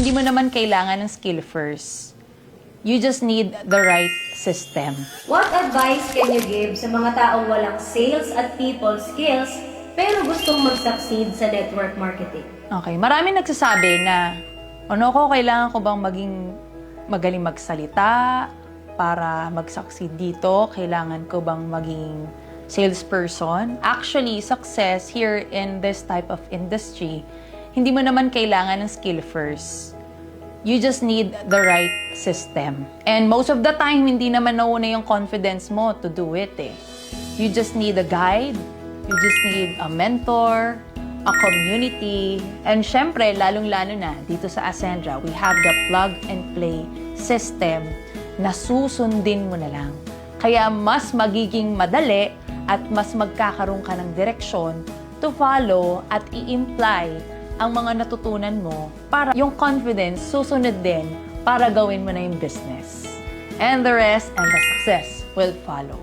Hindi mo naman kailangan ng skill first. You just need the right system. What advice can you give sa mga taong walang sales at people skills pero gustong mag-succeed sa network marketing? Okay, marami nagsasabi na, kailangan ko bang maging magaling magsalita para mag-succeed dito? Kailangan ko bang maging salesperson? Actually, success here in this type of industry, hindi mo naman kailangan ng skill first. You just need the right system. And most of the time, hindi naman nauna yung confidence mo to do it eh. You just need a guide, you just need a mentor, a community, and syempre, lalong-lalo na dito sa Ascendra, we have the plug-and-play system na susundin mo na lang. Kaya mas magiging madali at mas magkakaroon ka ng direksyon to follow at i-imply ang mga natutunan mo para yung confidence susunod din para gawin mo na yung business. And the rest and the success will follow.